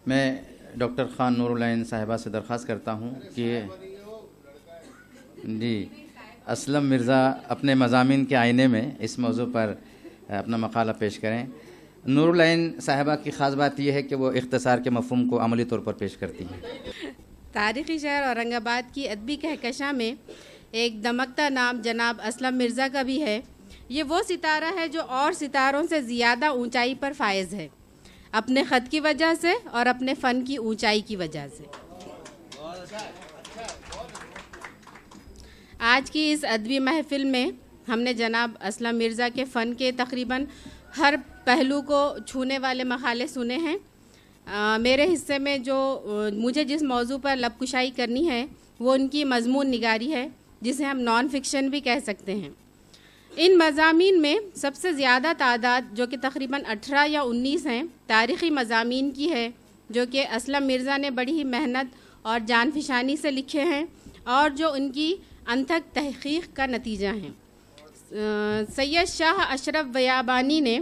میں ڈاکٹر خان نور العین صاحبہ سے درخواست کرتا ہوں کہ جی اسلم مرزا اپنے مضامین کے آئینے میں اس موضوع پر اپنا مقالہ پیش کریں۔ نور العین صاحبہ کی خاص بات یہ ہے کہ وہ اختصار کے مفہوم کو عملی طور پر پیش کرتی ہیں۔ تاریخی شہر اورنگ آباد کی ادبی کہکشاں میں ایک دمکتا نام جناب اسلم مرزا کا بھی ہے۔ یہ وہ ستارہ ہے جو اور ستاروں سے زیادہ اونچائی پر فائز ہے، اپنے خط کی وجہ سے اور اپنے فن کی اونچائی کی وجہ سے۔ آج کی اس ادبی محفل میں ہم نے جناب اسلم مرزا کے فن کے تقریباً ہر پہلو کو چھونے والے مقالے سنے ہیں۔ میرے حصے میں جو مجھے جس موضوع پر لب کشائی کرنی ہے وہ ان کی مضمون نگاری ہے، جسے ہم نان فکشن بھی کہہ سکتے ہیں۔ ان مضامین میں سب سے زیادہ تعداد، جو کہ تقریباً 18 یا 19 ہیں، تاریخی مضامین کی ہے، جو کہ اسلم مرزا نے بڑی ہی محنت اور جان فشانی سے لکھے ہیں اور جو ان کی انتھک تحقیق کا نتیجہ ہیں۔ سید شاہ اشرف بیابانی نے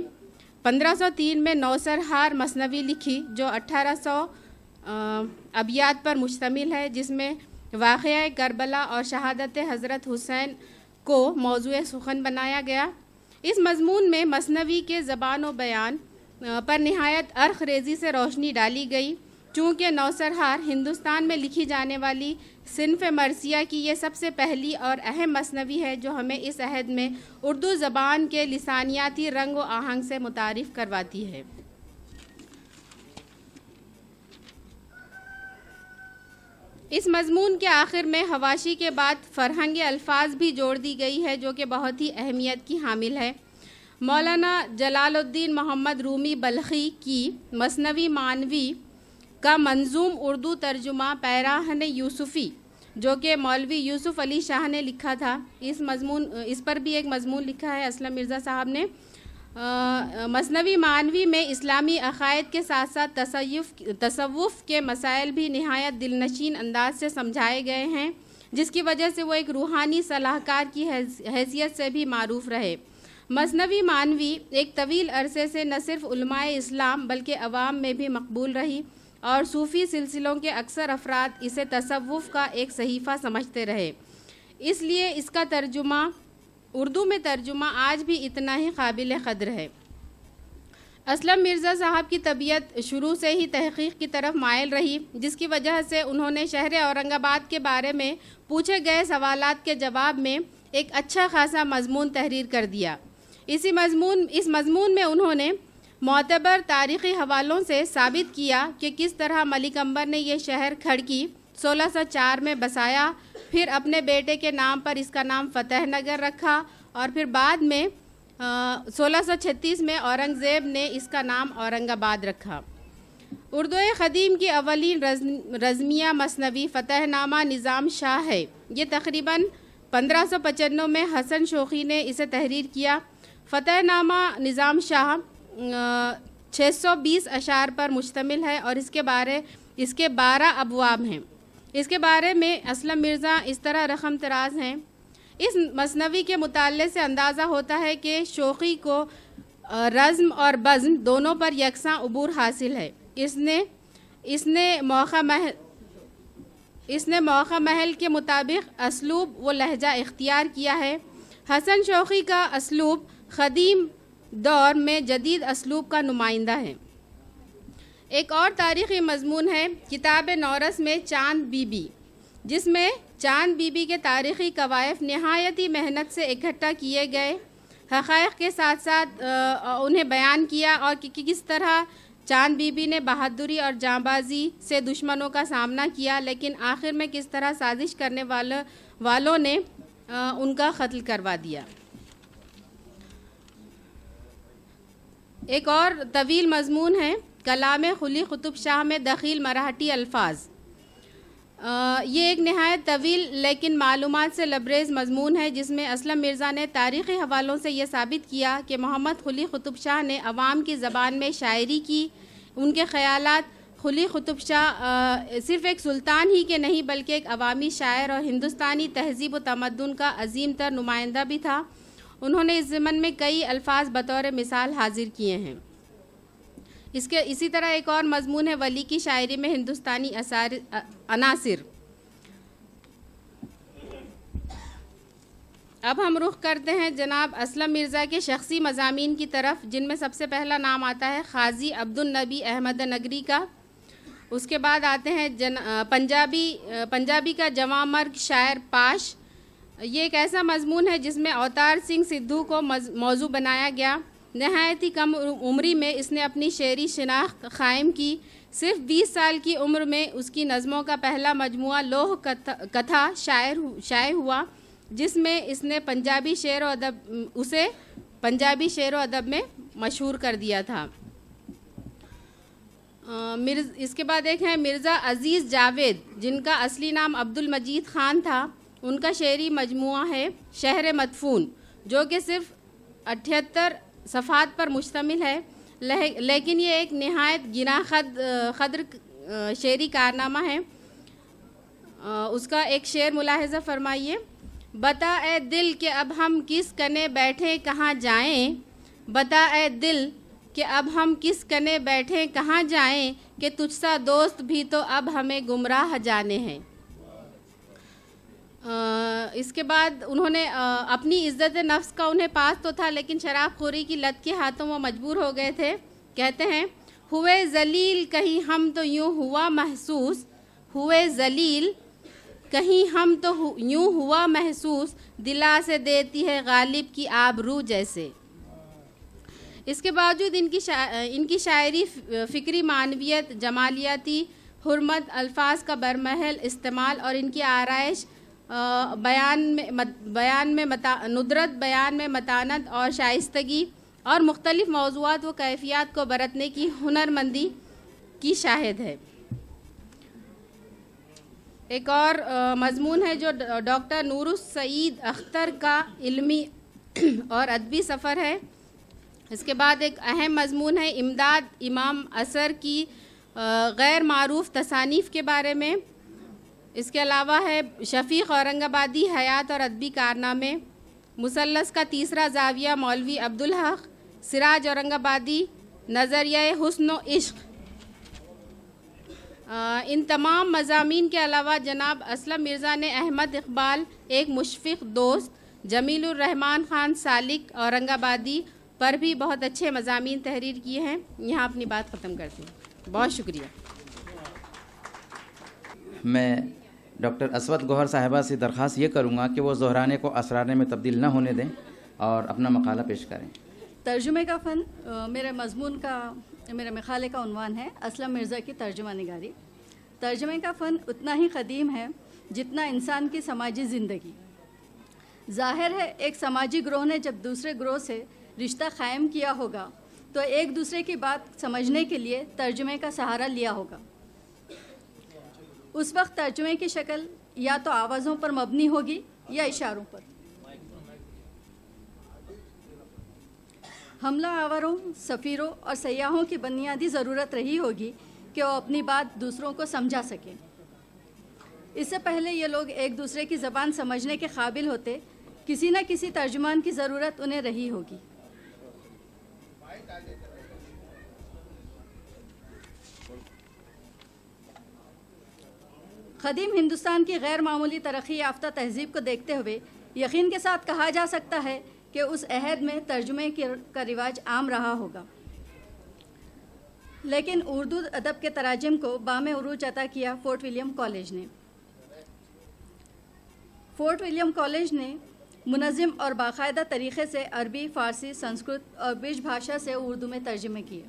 1503 میں نوسرہار مثنوی لکھی، جو 1800 ابیات پر مشتمل ہے، جس میں واقعہ کربلا اور شہادت حضرت حسین کو موضوع سخن بنایا گیا۔ اس مضمون میں مثنوی کے زبان و بیان پر نہایت عرق ریزی سے روشنی ڈالی گئی، چونکہ نوسرہار ہندوستان میں لکھی جانے والی صنف مرثیہ کی یہ سب سے پہلی اور اہم مثنوی ہے جو ہمیں اس عہد میں اردو زبان کے لسانیاتی رنگ و آہنگ سے متعارف کرواتی ہے۔ اس مضمون کے آخر میں حواشی کے بعد فرہنگ الفاظ بھی جوڑ دی گئی ہے، جو کہ بہت ہی اہمیت کی حامل ہے۔ مولانا جلال الدین محمد رومی بلخی کی مثنوی معنوی کا منظوم اردو ترجمہ پیراہن یوسفی، جو کہ مولوی یوسف علی شاہ نے لکھا تھا، اس پر بھی ایک مضمون لکھا ہے اسلم مرزا صاحب نے۔ مثنوی معنوی میں اسلامی عقائد کے ساتھ ساتھ تصوف کے مسائل بھی نہایت دلنشین انداز سے سمجھائے گئے ہیں، جس کی وجہ سے وہ ایک روحانی صلاح کار کی حیثیت سے بھی معروف رہے۔ مثنوی معنوی ایک طویل عرصے سے نہ صرف علماء اسلام بلکہ عوام میں بھی مقبول رہی اور صوفی سلسلوں کے اکثر افراد اسے تصوف کا ایک صحیفہ سمجھتے رہے، اس لیے اس کا ترجمہ اردو میں ترجمہ آج بھی اتنا ہی قابل قدر ہے۔ اسلم مرزا صاحب کی طبیعت شروع سے ہی تحقیق کی طرف مائل رہی، جس کی وجہ سے انہوں نے شہر اورنگ آباد کے بارے میں پوچھے گئے سوالات کے جواب میں ایک اچھا خاصا مضمون تحریر کر دیا۔ اس مضمون میں انہوں نے معتبر تاریخی حوالوں سے ثابت کیا کہ کس طرح ملک عنبر نے یہ شہر کھڑکی 1604 میں بسایا، پھر اپنے بیٹے کے نام پر اس کا نام فتح نگر رکھا اور پھر بعد میں 1636 میں اورنگزیب نے اس کا نام اورنگ آباد رکھا۔ اردو قدیم کی اولین رزمیہ مثنوی فتح نامہ نظام شاہ ہے۔ یہ تقریباً 1595 میں حسن شوقی نے اسے تحریر کیا۔ فتح نامہ نظام شاہ 620 اشعار پر مشتمل ہے اور اس کے 12 ابواب ہیں۔ اس کے بارے میں اسلم مرزا اس طرح رقم تراز ہیں۔ اس مثنوی کے مطالعے سے اندازہ ہوتا ہے کہ شوقی کو رزم اور بزم دونوں پر یکساں عبور حاصل ہے۔ اس نے موقع محل کے مطابق اسلوب و لہجہ اختیار کیا ہے۔ حسن شوقی کا اسلوب قدیم دور میں جدید اسلوب کا نمائندہ ہے۔ ایک اور تاریخی مضمون ہے کتاب نورس میں چاند بی بی، جس میں چاند بی بی کے تاریخی کوائف نہایتی محنت سے اکٹھا کیے گئے حقائق کے ساتھ ساتھ انہیں بیان کیا اور کس طرح چاند بی بی نے بہادری اور جانبازی سے دشمنوں کا سامنا کیا، لیکن آخر میں کس طرح سازش کرنے والوں نے ان کا قتل کروا دیا۔ ایک اور طویل مضمون ہے کلام قلی قطب شاہ میں دخیل مراٹھی الفاظ۔ یہ ایک نہایت طویل لیکن معلومات سے لبریز مضمون ہے، جس میں اسلم مرزا نے تاریخی حوالوں سے یہ ثابت کیا کہ محمد قلی قطب شاہ نے عوام کی زبان میں شاعری کی۔ ان کے خیالات قلی قطب شاہ صرف ایک سلطان ہی کے نہیں بلکہ ایک عوامی شاعر اور ہندوستانی تہذیب و تمدن کا عظیم تر نمائندہ بھی تھا۔ انہوں نے اس ضمن میں کئی الفاظ بطور مثال حاضر کیے ہیں۔ اسی طرح ایک اور مضمون ہے ولی کی شاعری میں ہندوستانی عناصر. اب ہم رخ کرتے ہیں جناب اسلم مرزا کے شخصی مضامین کی طرف، جن میں سب سے پہلا نام آتا ہے قاضی عبد النبی احمد نگری کا. اس کے بعد آتے ہیں پنجابی کا جواں مرگ شاعر پاش. یہ ایک ایسا مضمون ہے جس میں اوتار سنگھ سدھو کو موضوع بنایا گیا. نہایت ہی کم عمری میں اس نے اپنی شعری شناخت قائم کی. صرف 20 سال کی عمر میں اس کی نظموں کا پہلا مجموعہ لوح کتھا شائع ہوا، جس میں اس نے پنجابی شعر و ادب میں مشہور کر دیا تھا. اس کے بعد ایک ہے مرزا عزیز جاوید، جن کا اصلی نام عبد المجید خان تھا. ان کا شعری مجموعہ ہے شہر مدفون، جو کہ صرف 78 صفحات پر مشتمل ہے، لیکن یہ ایک نہایت گناہ قدر شعری کارنامہ ہے. اس کا ایک شعر ملاحظہ فرمائیے. بتا اے دل کہ اب ہم کس کنے بیٹھے کہاں جائیں، بتا اے دل کہ اب ہم کس کنے بیٹھے کہاں جائیں، کہ تجھ سا دوست بھی تو اب ہمیں گمراہ جانے ہیں. اس کے بعد انہوں نے اپنی عزت نفس کا انہیں پاس تو تھا، لیکن شراب خوری کی لت کے ہاتھوں وہ مجبور ہو گئے تھے. کہتے ہیں ہوئے ذلیل کہیں ہم تو یوں ہوا محسوس، ہوئے ذلیل کہیں ہم تو یوں ہوا محسوس، دلا سے دیتی ہے غالب کی آبرو جیسے. اس کے باوجود ان کی شاعری فکری معنویت، جمالیاتی حرمت، الفاظ کا برمحل استعمال اور ان کی آرائش بیان میں ندرت، بیان میں متانت اور شائستگی اور مختلف موضوعات و کیفیات کو برتنے کی ہنرمندی کی شاہد ہے. ایک اور مضمون ہے جو ڈاکٹر نور السعید اختر کا علمی اور ادبی سفر ہے. اس کے بعد ایک اہم مضمون ہے امداد امام اثر کی غیر معروف تصانیف کے بارے میں. اس کے علاوہ ہے شفیق اورنگ آبادی حیات اور ادبی کارنامے، مثلث کا تیسرا زاویہ مولوی عبدالحق، سراج اورنگ آبادی، نظریہ حسن و عشق. ان تمام مضامین کے علاوہ جناب اسلم مرزا نے احمد اقبال، ایک مشفق دوست، جمیل الرحمن خان سالک اورنگ آبادی پر بھی بہت اچھے مضامین تحریر کیے ہیں. یہاں اپنی بات ختم کرتی ہوں. بہت شکریہ. میں ڈاکٹر اسود گوہر صاحبہ سے درخواست یہ کروں گا کہ وہ زہرانے کو اسرانے میں تبدیل نہ ہونے دیں اور اپنا مقالہ پیش کریں. ترجمے کا فن. میرے مقالے کا عنوان ہے اسلم مرزا کی ترجمہ نگاری. ترجمے کا فن اتنا ہی قدیم ہے جتنا انسان کی سماجی زندگی. ظاہر ہے ایک سماجی گروہ نے جب دوسرے گروہ سے رشتہ قائم کیا ہوگا تو ایک دوسرے کی بات سمجھنے کے لیے ترجمے کا سہارا لیا ہوگا. اس وقت ترجمے کی شکل یا تو آوازوں پر مبنی ہوگی یا اشاروں پر. حملہ آوروں، سفیروں اور سیاحوں کی بنیادی ضرورت رہی ہوگی کہ وہ اپنی بات دوسروں کو سمجھا سکیں. اس سے پہلے یہ لوگ ایک دوسرے کی زبان سمجھنے کے قابل ہوتے، کسی نہ کسی ترجمان کی ضرورت انہیں رہی ہوگی. قدیم ہندوستان کی غیر معمولی ترقی یافتہ تہذیب کو دیکھتے ہوئے یقین کے ساتھ کہا جا سکتا ہے کہ اس عہد میں ترجمے کا رواج عام رہا ہوگا. لیکن اردو ادب کے تراجم کو بام عروج عطا کیا فورٹ ولیم کالج نے. فورٹ ولیم کالج نے منظم اور باقاعدہ طریقے سے عربی، فارسی، سنسکرت اور برج بھاشا سے اردو میں ترجمے کیے.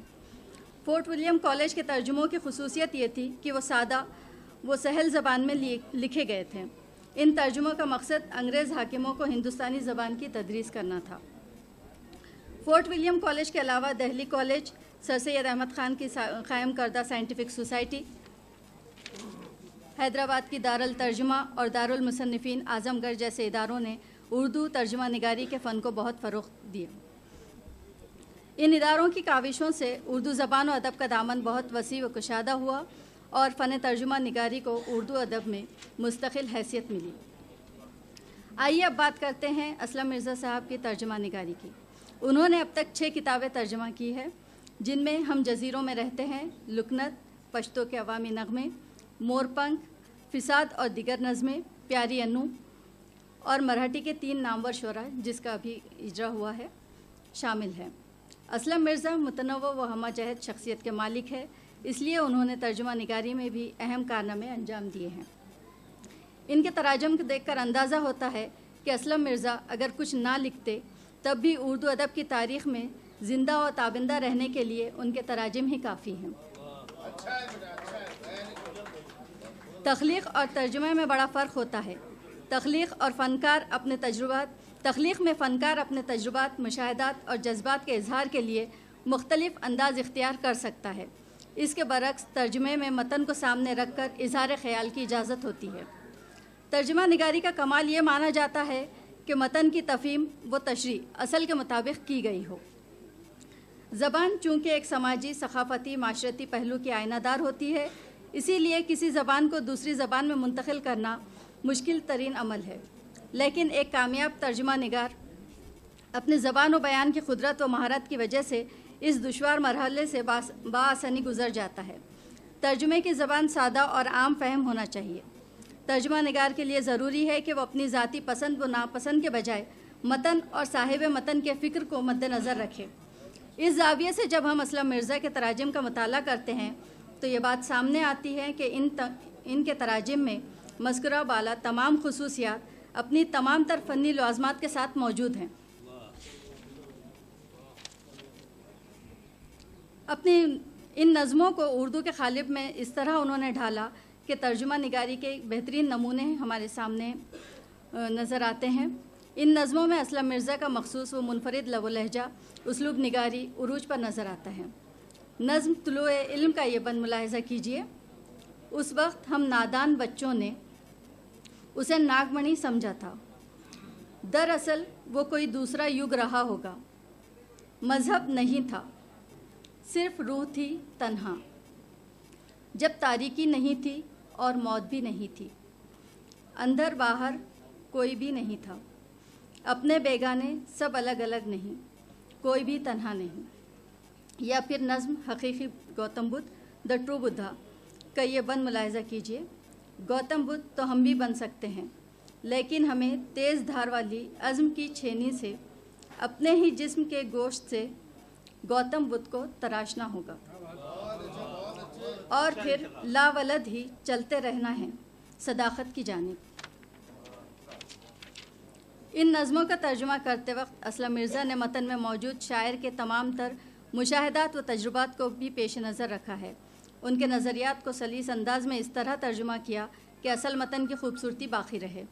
فورٹ ولیم کالج کے ترجموں کی خصوصیت یہ تھی کہ وہ سادہ و سہل زبان میں لکھے گئے تھے. ان ترجموں کا مقصد انگریز حاکموں کو ہندوستانی زبان کی تدریس کرنا تھا. فورٹ ولیم کالج کے علاوہ دہلی کالج، سر سید احمد خان کی قائم کردہ سائنٹیفک سوسائٹی، حیدرآباد کی دارالترجمہ اور دارالمصنفین اعظم گڑھ جیسے اداروں نے اردو ترجمہ نگاری کے فن کو بہت فروغ دیا. ان اداروں کی کاوشوں سے اردو زبان و ادب کا دامن بہت وسیع و کشادہ ہوا اور فن ترجمہ نگاری کو اردو ادب میں مستقل حیثیت ملی. آئیے اب بات کرتے ہیں اسلم مرزا صاحب کی ترجمہ نگاری کی. انہوں نے اب تک 6 کتابیں ترجمہ کی ہے. جن میں ہم جزیروں میں رہتے ہیں، لکنت، پشتو کے عوامی نغمے، مور پنکھ، فساد اور دیگر نظمیں، پیاری انو اور مراٹھی کے 3 نامور شعراء جس کا ابھی اجرا ہوا ہے شامل ہیں۔ اسلم مرزا متنوع و ہمہ جہت شخصیت کے مالک ہے، اس لیے انہوں نے ترجمہ نگاری میں بھی اہم کارنامے انجام دیے ہیں۔ ان کے تراجم کو دیکھ کر اندازہ ہوتا ہے کہ اسلم مرزا اگر کچھ نہ لکھتے تب بھی اردو ادب کی تاریخ میں زندہ و تابندہ رہنے کے لیے ان کے تراجم ہی کافی ہیں۔ تخلیق اور ترجمہ میں بڑا فرق ہوتا ہے۔ تخلیق میں فنکار اپنے تجربات، مشاہدات اور جذبات کے اظہار کے لیے مختلف انداز اختیار کر سکتا ہے۔ اس کے برعکس ترجمے میں متن کو سامنے رکھ کر اظہار خیال کی اجازت ہوتی ہے۔ ترجمہ نگاری کا کمال یہ مانا جاتا ہے کہ متن کی تفہیم و تشریح اصل کے مطابق کی گئی ہو۔ زبان چونکہ ایک سماجی، ثقافتی، معاشرتی پہلو کی آئینہ دار ہوتی ہے، اسی لیے کسی زبان کو دوسری زبان میں منتقل کرنا مشکل ترین عمل ہے، لیکن ایک کامیاب ترجمہ نگار اپنی زبان و بیان کی قدرت و مہارت کی وجہ سے اس دشوار مرحلے سے بآسانی گزر جاتا ہے۔ ترجمے کی زبان سادہ اور عام فہم ہونا چاہیے۔ ترجمہ نگار کے لیے ضروری ہے کہ وہ اپنی ذاتی پسند و ناپسند کے بجائے متن اور صاحب متن کے فکر کو مد نظر رکھے۔ اس زاویے سے جب ہم اسلم مرزا کے تراجم کا مطالعہ کرتے ہیں تو یہ بات سامنے آتی ہے کہ ان کے تراجم میں مذکورہ بالا تمام خصوصیات اپنی تمام تر فنی لوازمات کے ساتھ موجود ہیں۔ اپنی ان نظموں کو اردو کے قالب میں اس طرح انہوں نے ڈھالا کہ ترجمہ نگاری کے بہترین نمونے ہمارے سامنے نظر آتے ہیں۔ ان نظموں میں اسلم مرزا کا مخصوص و منفرد لب و لہجہ، اسلوب نگاری عروج پر نظر آتا ہے۔ نظم طلوع علم کا یہ بند ملاحظہ کیجیے۔ اس وقت ہم نادان بچوں نے اسے ناگمنی سمجھا تھا، دراصل وہ کوئی دوسرا یگ رہا ہوگا۔ مذہب نہیں تھا، صرف روح تھی تنہا، جب تاریکی نہیں تھی اور موت بھی نہیں تھی، اندر باہر کوئی بھی نہیں تھا، اپنے بیگانے سب الگ الگ نہیں، کوئی بھی تنہا نہیں۔ یا پھر نظم حقیقی گوتم بدھ، دا ٹرو بدھا کا یہ بند ملاحظہ کیجیے۔ گوتم بدھ تو ہم بھی بن سکتے ہیں، لیکن ہمیں تیز دھار والی عزم کی چھینی سے، اپنے ہی جسم کے گوشت سے گوتم بدھ کو تراشنا ہوگا، اور پھر لا ولد ہی چلتے رہنا ہے صداقت کی جانب۔ ان نظموں کا ترجمہ کرتے وقت اسلم مرزا نے متن میں موجود شاعر کے تمام تر مشاہدات و تجربات کو بھی پیش نظر رکھا ہے۔ ان کے نظریات کو سلیس انداز میں اس طرح ترجمہ کیا کہ اصل متن کی خوبصورتی باقی رہے۔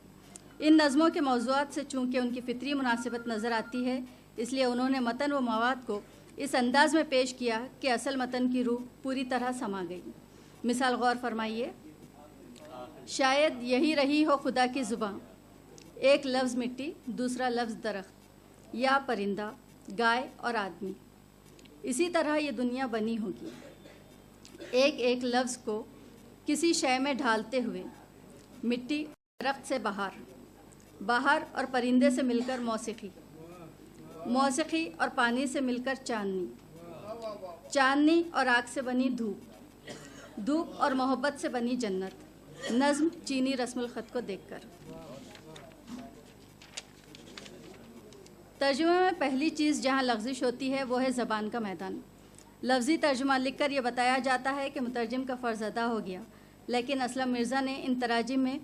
ان نظموں کے موضوعات سے چونکہ ان کی فطری مناسبت نظر آتی ہے، اس لیے انہوں نے متن و مواد کو اس انداز میں پیش کیا کہ اصل متن کی روح پوری طرح سما گئی۔ مثال غور فرمائیے۔ شاید یہی رہی ہو خدا کی زباں، ایک لفظ مٹی، دوسرا لفظ درخت یا پرندہ، گائے اور آدمی، اسی طرح یہ دنیا بنی ہوگی، ایک ایک لفظ کو کسی شے میں ڈھالتے ہوئے، مٹی درخت سے بہار، بہار اور پرندے سے مل کر موسیقی، موسیقی اور پانی سے مل کر چاندنی، چاندنی اور آگ سے بنی دھوپ، دھوپ اور محبت سے بنی جنت۔ نظم چینی رسم الخط کو دیکھ کر۔ ترجمے میں پہلی چیز جہاں لغزش ہوتی ہے وہ ہے زبان کا میدان۔ لفظی ترجمہ لکھ کر یہ بتایا جاتا ہے کہ مترجم کا فرض ادا ہو گیا، لیکن اسلم مرزا نے ان تراجم میں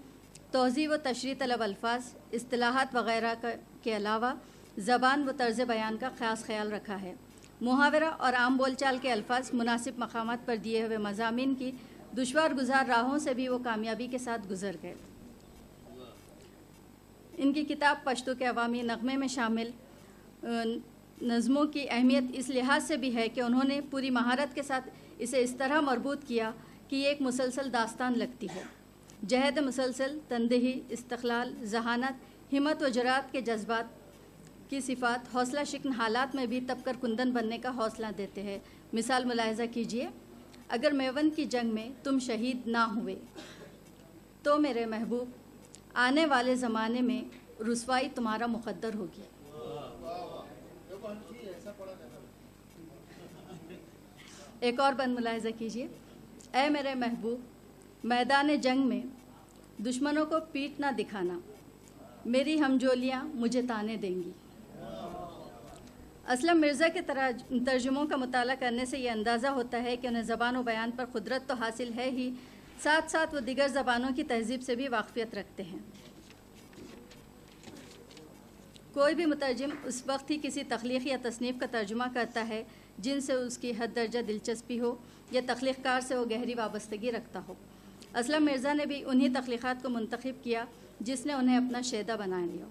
توضیح و تشریح طلب الفاظ، اصطلاحات وغیرہ کے علاوہ زبان و طرز بیان کا خاص خیال رکھا ہے۔ محاورہ اور عام بول چال کے الفاظ مناسب مقامات پر دیے ہوئے مضامین کی دشوار گزار راہوں سے بھی وہ کامیابی کے ساتھ گزر گئے۔ ان کی کتاب پشتو کے عوامی نغمے میں شامل نظموں کی اہمیت اس لحاظ سے بھی ہے کہ انہوں نے پوری مہارت کے ساتھ اسے اس طرح مربوط کیا کہ یہ ایک مسلسل داستان لگتی ہے۔ جہد مسلسل، تندہی، استقلال، ذہانت، ہمت و جرات کے جذبات کی صفات حوصلہ شکن حالات میں بھی تب کر کندن بننے کا حوصلہ دیتے ہیں۔ مثال ملاحظہ کیجیے۔ اگر میوند کی جنگ میں تم شہید نہ ہوئے تو میرے محبوب آنے والے زمانے میں رسوائی تمہارا مقدر ہوگی۔ ایک اور بند ملاحظہ کیجیے. اے میرے محبوب، میدان جنگ میں دشمنوں کو پیٹ نہ دکھانا، میری ہمجولیاں مجھے تانے دیں گی. اسلم مرزا کے ترجموں کا مطالعہ کرنے سے یہ اندازہ ہوتا ہے کہ انہیں زبان و بیان پر قدرت تو حاصل ہے ہی، ساتھ ساتھ وہ دیگر زبانوں کی تہذیب سے بھی واقفیت رکھتے ہیں. کوئی بھی مترجم اس وقت ہی کسی تخلیق یا تصنیف کا ترجمہ کرتا ہے جن سے اس کی حد درجہ دلچسپی ہو یا تخلیق کار سے وہ گہری وابستگی رکھتا ہو. اسلم مرزا نے بھی انہی تخلیقات کو منتخب کیا جس نے انہیں اپنا شیدا بنا لیا.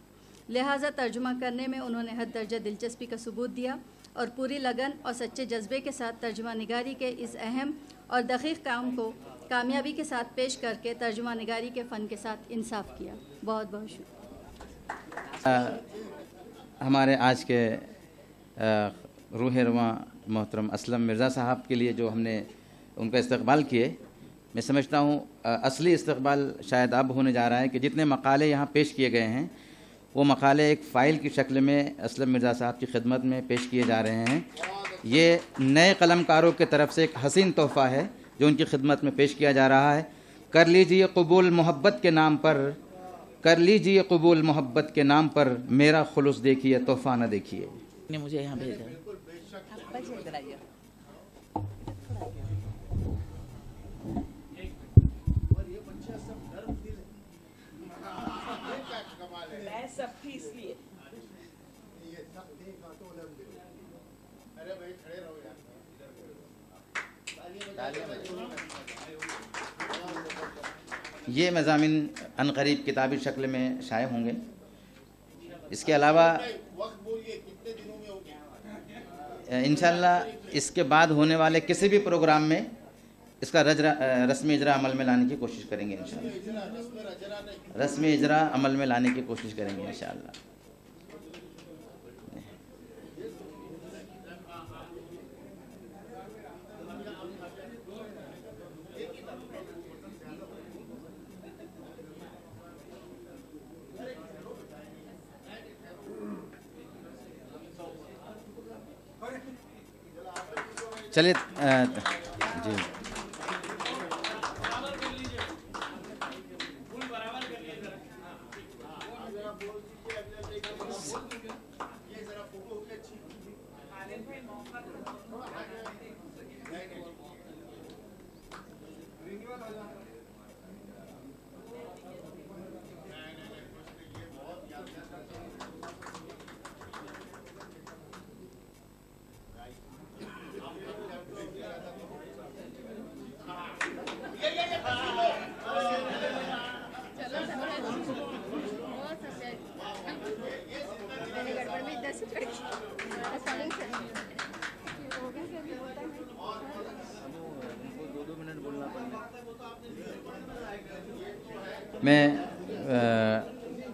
لہٰذا ترجمہ کرنے میں انہوں نے حد درجہ دلچسپی کا ثبوت دیا اور پوری لگن اور سچے جذبے کے ساتھ ترجمہ نگاری کے اس اہم اور دقیق کام کو کامیابی کے ساتھ پیش کر کے ترجمہ نگاری کے فن کے ساتھ انصاف کیا. بہت بہت شکریہ. ہمارے آج کے روح رواں محترم اسلم مرزا صاحب کے لیے جو ہم نے ان کا استقبال کیے، میں سمجھتا ہوں اصلی استقبال شاید اب ہونے جا رہا ہے کہ جتنے مقالے یہاں پیش کیے گئے ہیں وہ مقالے ایک فائل کی شکل میں اسلم مرزا صاحب کی خدمت میں پیش کیے جا رہے ہیں. یہ نئے قلم کاروں کی طرف سے ایک حسین تحفہ ہے جو ان کی خدمت میں پیش کیا جا رہا ہے. کر لیجئے قبول محبت کے نام پر، کر لیجئے قبول محبت کے نام پر، میرا خلوص دیکھیے تحفہ نہ دیکھیے. نے مجھے یہاں بھیجا. یہ مضامین عنقریب کتابی شکل میں شائع ہوں گے. اس کے علاوہ انشاءاللہ اس کے بعد ہونے والے کسی بھی پروگرام میں اس کا رسمی اجرا عمل میں لانے کی کوشش کریں گے. انشاءاللہ رسمی اجرا عمل میں لانے کی کوشش کریں گے انشاءاللہ. چلیے جی میں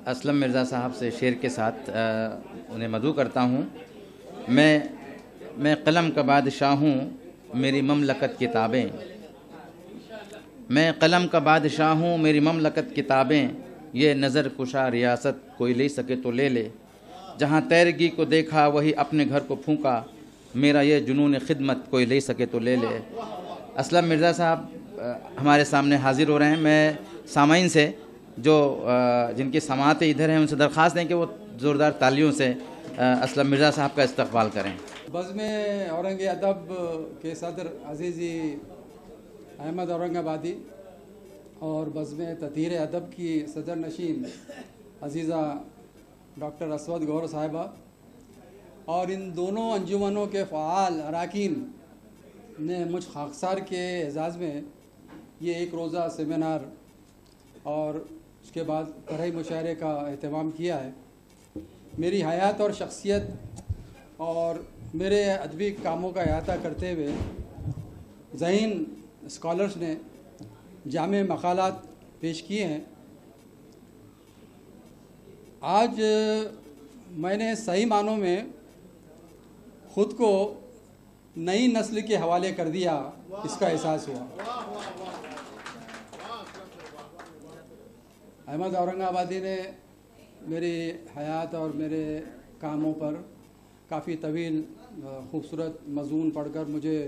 اسلم مرزا صاحب سے شعر کے ساتھ انہیں مدعو کرتا ہوں. میں قلم کا بادشاہ ہوں، میری مملکت کتابیں. میں قلم کا بادشاہ ہوں، میری مملکت کتابیں. یہ نظر کشا ریاست کوئی لے سکے تو لے لے. جہاں تیرگی کو دیکھا وہی اپنے گھر کو پھونکا. میرا یہ جنون خدمت کوئی لے سکے تو لے لے. اسلم مرزا صاحب ہمارے سامنے حاضر ہو رہے ہیں. میں سامعین سے جو جن کی سماعتیں ادھر ہیں ان سے درخواست دیں کہ وہ زوردار تالیوں سے اسلم مرزا صاحب کا استقبال کریں. بزم اورنگ ادب کے صدر عزیزی احمد اورنگ آبادی اور بزم تطہیر ادب کی صدر نشین عزیزہ ڈاکٹر اسود گوہر صاحبہ اور ان دونوں انجمنوں کے فعال اراکین نے مجھ خاکسار کے اعزاز میں یہ ایک روزہ سیمینار اور اس کے بعد طرحی مشاعرے کا اہتمام کیا ہے. میری حیات اور شخصیت اور میرے ادبی کاموں کا احاطہ کرتے ہوئے ذہین اسکالرز نے جامع مقالات پیش کیے ہیں. آج میں نے صحیح معنوں میں خود کو نئی نسل کے حوالے کر دیا، اس کا احساس ہوا. احمد اورنگ آبادی نے میری حیات اور میرے کاموں پر کافی طویل خوبصورت مضمون پڑھ کر مجھے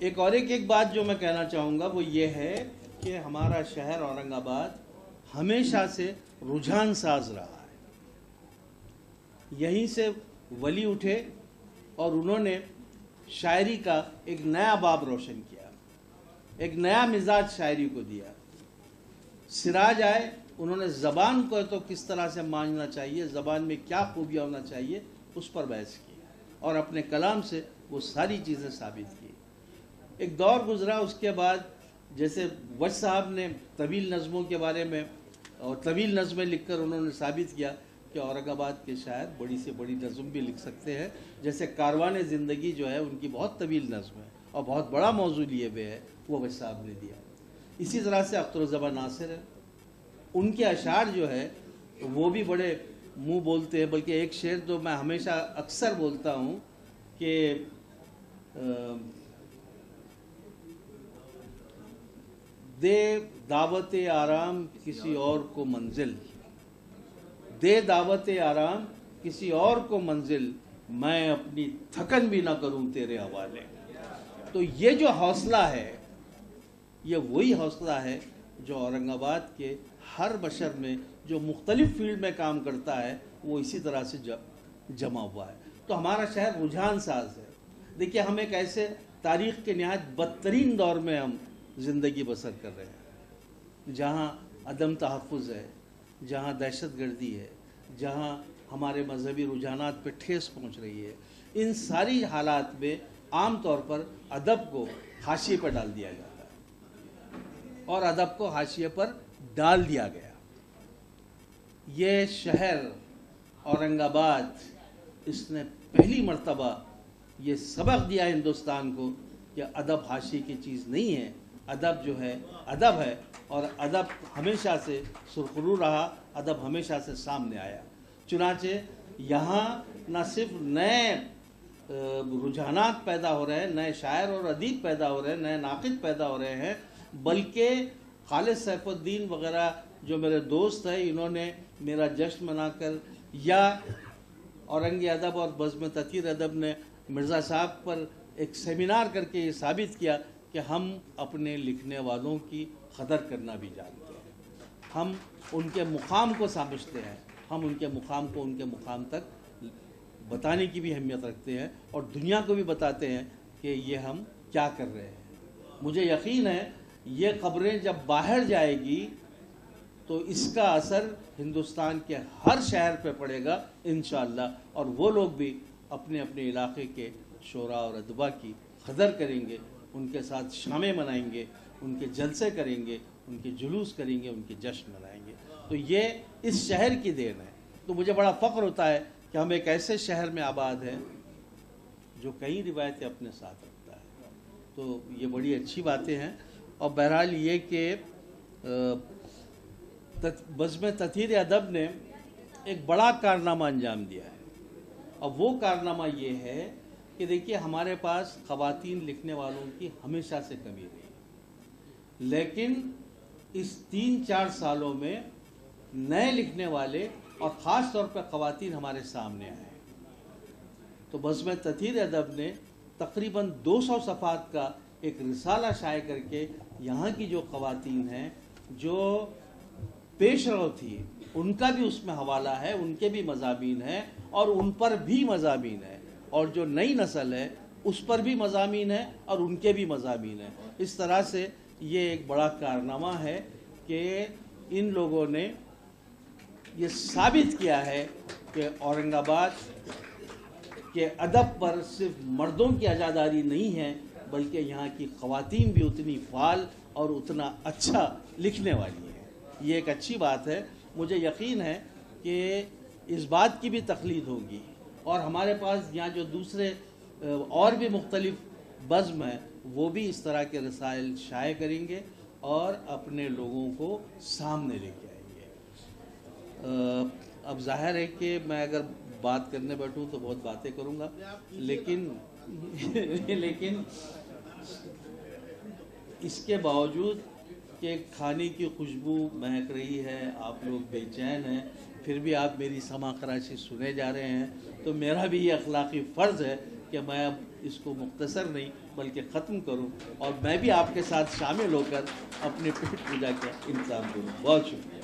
ایک بات جو میں کہنا چاہوں گا وہ یہ ہے کہ ہمارا شہر اورنگ آباد ہمیشہ سے رجحان ساز رہا ہے. یہیں سے ولی اٹھے اور انہوں نے شاعری کا ایک نیا باب روشن کیا, ایک نیا مزاج شاعری کو دیا. سراج آئے, انہوں نے زبان کو تو کس طرح سے ماننا چاہیے, زبان میں کیا خوبیاں ہونا چاہیے, اس پر بحث کی اور اپنے کلام سے وہ ساری چیزیں ثابت کی. ایک دور گزرا, اس کے بعد جیسے وج صاحب نے طویل نظموں کے بارے میں اور طویل نظمیں لکھ کر انہوں نے ثابت کیا کہ اورنگ آباد کے شاعر بڑی سے بڑی نظم بھی لکھ سکتے ہیں. جیسے کاروان زندگی جو ہے ان کی بہت طویل نظم ہے اور بہت بڑا موضوع لیے ہوئے ہے, وہ وج صاحب نے دیا. اسی طرح سے اخترالزبا ناصر ہے, ان کے اشعار جو ہے وہ بھی بڑے منہ بولتے ہیں. بلکہ ایک شعر جو میں ہمیشہ اکثر بولتا ہوں کہ دے دعوت آرام کسی اور کو منزل, دے دعوت آرام کسی اور کو منزل, میں اپنی تھکن بھی نہ کروں تیرے حوالے. تو یہ جو حوصلہ ہے, یہ وہی حوصلہ ہے جو اورنگ آباد کے ہر بشر میں جو مختلف فیلڈ میں کام کرتا ہے وہ اسی طرح سے جمع ہوا ہے. تو ہمارا شہر رجحان ساز ہے. دیکھیے, ہم ایک ایسے تاریخ کے نہایت بدترین دور میں ہم زندگی بسر کر رہے ہیں, جہاں عدم تحفظ ہے, جہاں دہشت گردی ہے, جہاں ہمارے مذہبی رجحانات پہ ٹھیس پہنچ رہی ہے. ان ساری حالات میں عام طور پر ادب کو حاشیے پر ڈال دیا جاتا ہے اور ادب کو حاشیے پر ڈال دیا گیا. یہ شہر اورنگ آباد, اس نے پہلی مرتبہ یہ سبق دیا ہندوستان کو کہ ادب حاشیے کی چیز نہیں ہے. ادب جو ہے ادب ہے, اور ادب ہمیشہ سے سرخرو رہا, ادب ہمیشہ سے سامنے آیا. چنانچہ یہاں نہ صرف نئے رجحانات پیدا ہو رہے ہیں, نئے شاعر اور ادیب پیدا ہو رہے ہیں, نئے ناقد پیدا ہو رہے ہیں, بلکہ خالد سیف الدین وغیرہ جو میرے دوست ہیں, انہوں نے میرا جشن منا کر, یا اورنگ ادب اور بزم تطہیر ادب نے مرزا صاحب پر ایک سیمینار کر کے یہ ثابت کیا کہ ہم اپنے لکھنے والوں کی قدر کرنا بھی جانتے ہیں, ہم ان کے مقام کو سمجھتے ہیں, ہم ان کے مقام کو ان کے مقام تک بتانے کی بھی اہمیت رکھتے ہیں اور دنیا کو بھی بتاتے ہیں کہ یہ ہم کیا کر رہے ہیں. مجھے یقین ہے یہ خبریں جب باہر جائے گی تو اس کا اثر ہندوستان کے ہر شہر پہ پڑے گا انشاءاللہ, اور وہ لوگ بھی اپنے اپنے علاقے کے شعراء اور ادبا کی قدر کریں گے, ان کے ساتھ شامیں منائیں گے, ان کے جلسے کریں گے, ان کے جلوس کریں گے, ان کے جشن منائیں گے. تو یہ اس شہر کی دین ہے. تو مجھے بڑا فخر ہوتا ہے کہ ہم ایک ایسے شہر میں آباد ہیں جو کئی روایتیں اپنے ساتھ رکھتا ہے. تو یہ بڑی اچھی باتیں ہیں. اور بہرحال یہ کہ بزم تطہیر ادب نے ایک بڑا کارنامہ انجام دیا ہے, اور وہ کارنامہ یہ ہے کہ دیکھیے, ہمارے پاس خواتین لکھنے والوں کی ہمیشہ سے کمی رہی, لیکن اس 3-4 سالوں میں نئے لکھنے والے اور خاص طور پر خواتین ہمارے سامنے آئے. تو بزم تطہیر ادب نے تقریباً 200 صفحات کا ایک رسالہ شائع کر کے یہاں کی جو خواتین ہیں, جو پیش رو تھی, ان کا بھی اس میں حوالہ ہے, ان کے بھی مضامین ہیں اور ان پر بھی مضامین ہیں, اور جو نئی نسل ہے اس پر بھی مضامین ہیں اور ان کے بھی مضامین ہیں. اس طرح سے یہ ایک بڑا کارنامہ ہے کہ ان لوگوں نے یہ ثابت کیا ہے کہ اورنگ آباد کے ادب پر صرف مردوں کی عزاداری نہیں ہے, بلکہ یہاں کی خواتین بھی اتنی فعال اور اتنا اچھا لکھنے والی ہیں. یہ ایک اچھی بات ہے. مجھے یقین ہے کہ اس بات کی بھی تقلید ہوگی, اور ہمارے پاس یہاں جو دوسرے اور بھی مختلف بزم ہیں وہ بھی اس طرح کے رسائل شائع کریں گے اور اپنے لوگوں کو سامنے لے کے آئیں گے. اب ظاہر ہے کہ میں اگر بات کرنے بیٹھوں تو بہت باتیں کروں گا, لیکن اس کے باوجود کہ کھانے کی خوشبو مہک رہی ہے, آپ لوگ بے چین ہیں, پھر بھی آپ میری سما خراشی سنے جا رہے ہیں, تو میرا بھی یہ اخلاقی فرض ہے کہ میں اب اس کو مختصر نہیں بلکہ ختم کروں اور میں بھی آپ کے ساتھ شامل ہو کر اپنے پیٹ پوجا کا انتظام کروں. بہت شکریہ.